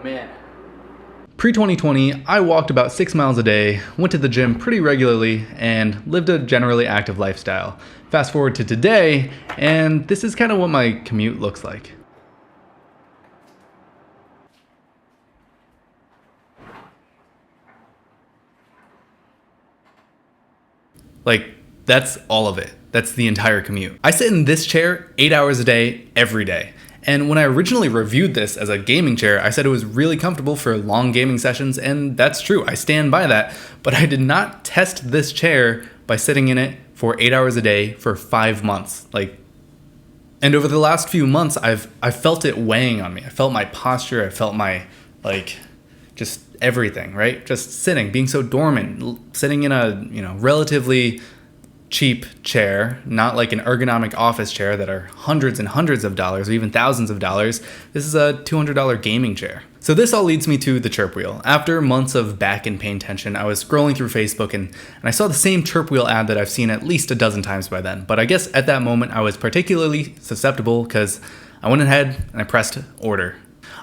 man. Pre-2020, I walked about 6 miles a day, went to the gym pretty regularly, and lived a generally active lifestyle. Fast forward to today, and this is kind of what my commute looks like. Like, that's all of it. That's the entire commute. I sit in this chair 8 hours a day, every day. And when I originally reviewed this as a gaming chair, I said it was really comfortable for long gaming sessions, and that's true. I stand by that. But I did not test this chair by sitting in it for 8 hours a day for 5 months. And over the last few months, I've felt it weighing on me. I felt my posture. I felt my, just everything, right? Just sitting, being so dormant, sitting in a, relatively cheap chair, not like an ergonomic office chair that are hundreds and hundreds of dollars or even thousands of dollars. This is a $200 gaming chair. So this all leads me to the Chirp Wheel. After months of back and pain tension, I was scrolling through Facebook and I saw the same Chirp Wheel ad that I've seen at least a dozen times by then. But I guess at that moment I was particularly susceptible because I went ahead and I pressed order.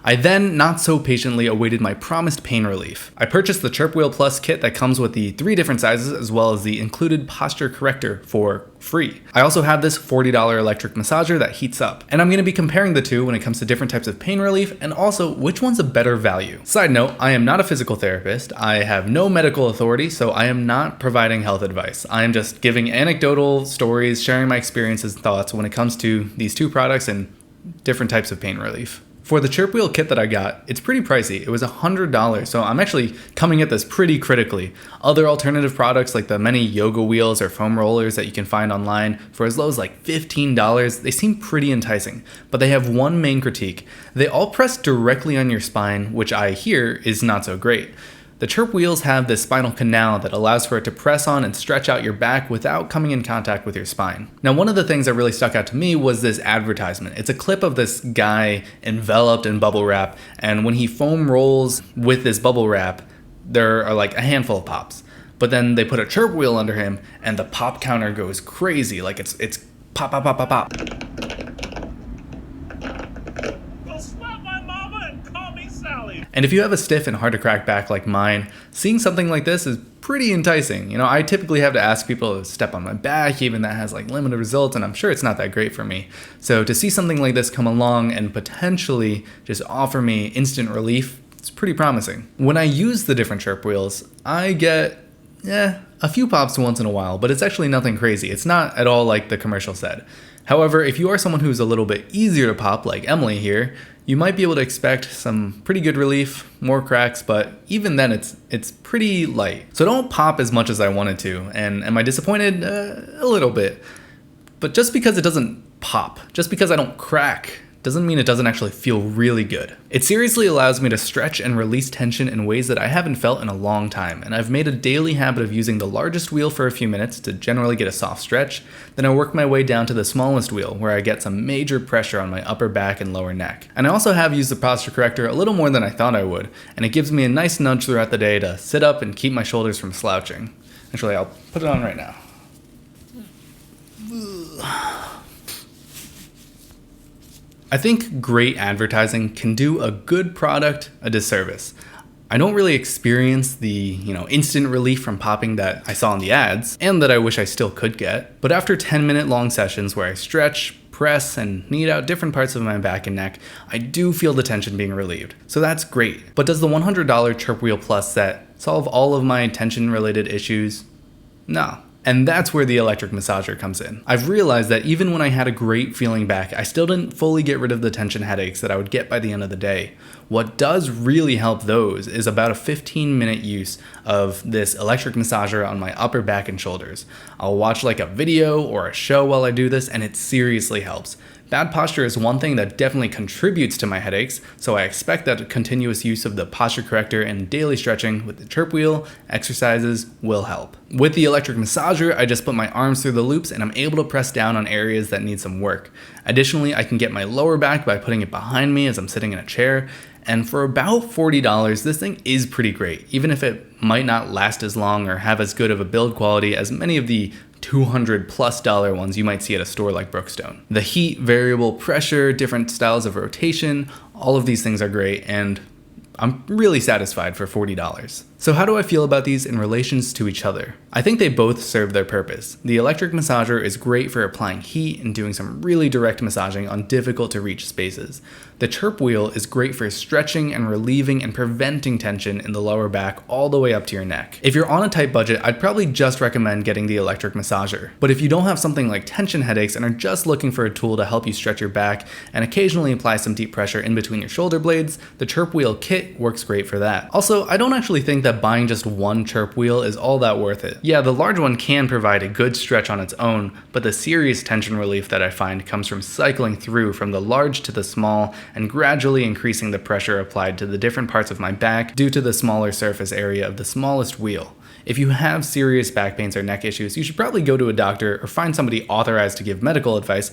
I then, not so patiently, awaited my promised pain relief. I purchased the Chirp Wheel Plus kit that comes with the 3 different sizes as well as the included posture corrector for free. I also have this $40 electric massager that heats up, and I'm going to be comparing the two when it comes to different types of pain relief and also which one's a better value. Side note, I am not a physical therapist, I have no medical authority, so I am not providing health advice. I am just giving anecdotal stories, sharing my experiences and thoughts when it comes to these two products and different types of pain relief. For the Chirp Wheel kit that I got, it's pretty pricey. It was $100, so I'm actually coming at this pretty critically. Other alternative products like the many yoga wheels or foam rollers that you can find online for as low as like $15, they seem pretty enticing. But they have one main critique. They all press directly on your spine, which I hear is not so great. The Chirp Wheels have this spinal canal that allows for it to press on and stretch out your back without coming in contact with your spine. Now, one of the things that really stuck out to me was this advertisement. It's a clip of this guy enveloped in bubble wrap, and when he foam rolls with this bubble wrap, there are like a handful of pops. But then they put a Chirp Wheel under him, and the pop counter goes crazy. Like it's pop, pop, pop, pop, pop. And if you have a stiff and hard to crack back like mine, seeing something like this is pretty enticing. I typically have to ask people to step on my back, even that has like limited results, and I'm sure it's not that great for me. So to see something like this come along and potentially just offer me instant relief, it's pretty promising. When I use the different Chirp Wheels, I get, a few pops once in a while, but it's actually nothing crazy. It's not at all like the commercial said. However, if you are someone who's a little bit easier to pop, like Emily here, you might be able to expect some pretty good relief, more cracks, but even then it's pretty light. So don't pop as much as I wanted to, and am I disappointed? A little bit. But just because it doesn't pop, just because I don't crack, doesn't mean it doesn't actually feel really good. It seriously allows me to stretch and release tension in ways that I haven't felt in a long time, and I've made a daily habit of using the largest wheel for a few minutes to generally get a soft stretch, then I work my way down to the smallest wheel where I get some major pressure on my upper back and lower neck. And I also have used the posture corrector a little more than I thought I would, and it gives me a nice nudge throughout the day to sit up and keep my shoulders from slouching. Actually, I'll put it on right now. I think great advertising can do a good product a disservice. I don't really experience the, instant relief from popping that I saw in the ads, and that I wish I still could get. But after 10-minute long sessions where I stretch, press, and knead out different parts of my back and neck, I do feel the tension being relieved. So that's great. But does the $100 Chirp Wheel Plus set solve all of my tension-related issues? No. And that's where the electric massager comes in. I've realized that even when I had a great feeling back, I still didn't fully get rid of the tension headaches that I would get by the end of the day. What does really help those is about a 15-minute use of this electric massager on my upper back and shoulders. I'll watch like a video or a show while I do this, and it seriously helps. Bad posture is one thing that definitely contributes to my headaches, so I expect that continuous use of the posture corrector and daily stretching with the Chirp Wheel exercises will help. With the electric massager, I just put my arms through the loops and I'm able to press down on areas that need some work. Additionally, I can get my lower back by putting it behind me as I'm sitting in a chair, and for about $40, this thing is pretty great, even if it might not last as long or have as good of a build quality as many of the $200+ ones you might see at a store like Brookstone. The heat, variable pressure, different styles of rotation, all of these things are great, and I'm really satisfied for $40. So how do I feel about these in relations to each other? I think they both serve their purpose. The electric massager is great for applying heat and doing some really direct massaging on difficult to reach spaces. The Chirp Wheel is great for stretching and relieving and preventing tension in the lower back all the way up to your neck. If you're on a tight budget, I'd probably just recommend getting the electric massager. But if you don't have something like tension headaches and are just looking for a tool to help you stretch your back and occasionally apply some deep pressure in between your shoulder blades, the Chirp Wheel kit works great for that. Also, I don't actually think that buying just one Chirp Wheel is all that worth it. Yeah, the large one can provide a good stretch on its own, but the serious tension relief that I find comes from cycling through from the large to the small and gradually increasing the pressure applied to the different parts of my back due to the smaller surface area of the smallest wheel. If you have serious back pains or neck issues, you should probably go to a doctor or find somebody authorized to give medical advice.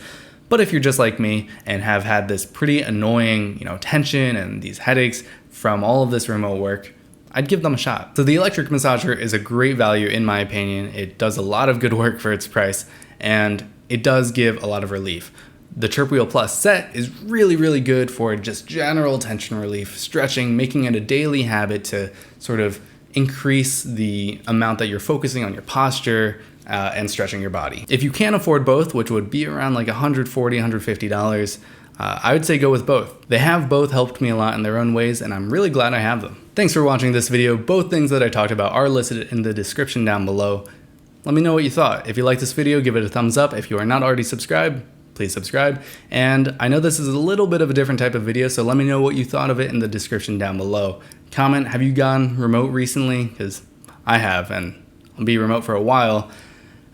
But if you're just like me and have had this pretty annoying, tension and these headaches from all of this remote work, I'd give them a shot. So the electric massager is a great value in my opinion. It does a lot of good work for its price, and it does give a lot of relief. The Chirp Wheel Plus set is really, really good for just general tension relief, stretching, making it a daily habit to sort of increase the amount that you're focusing on your posture and stretching your body. If you can't afford both, which would be around like $140, $150, I would say go with both. They have both helped me a lot in their own ways, and I'm really glad I have them. Thanks for watching this video. Both things that I talked about are listed in the description down below. Let me know what you thought. If you like this video, give it a thumbs up. If you are not already subscribed, please subscribe. And I know this is a little bit of a different type of video, so let me know what you thought of it in the description down below. Comment, have you gone remote recently? Because I have, and I'll be remote for a while,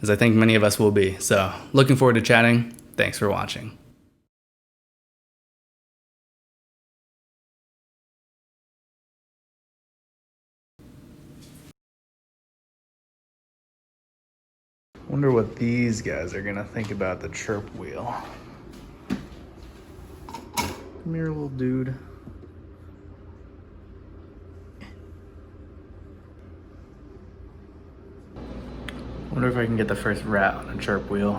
as I think many of us will be. So looking forward to chatting. Thanks for watching. Wonder what these guys are gonna think about the Chirp Wheel. Come here, little dude. Wonder if I can get the first rat on a Chirp Wheel.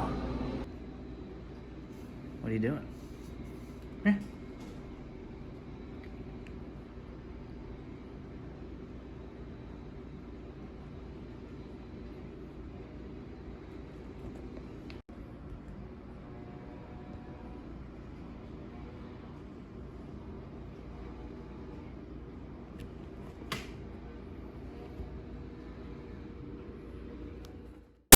What are you doing? Here.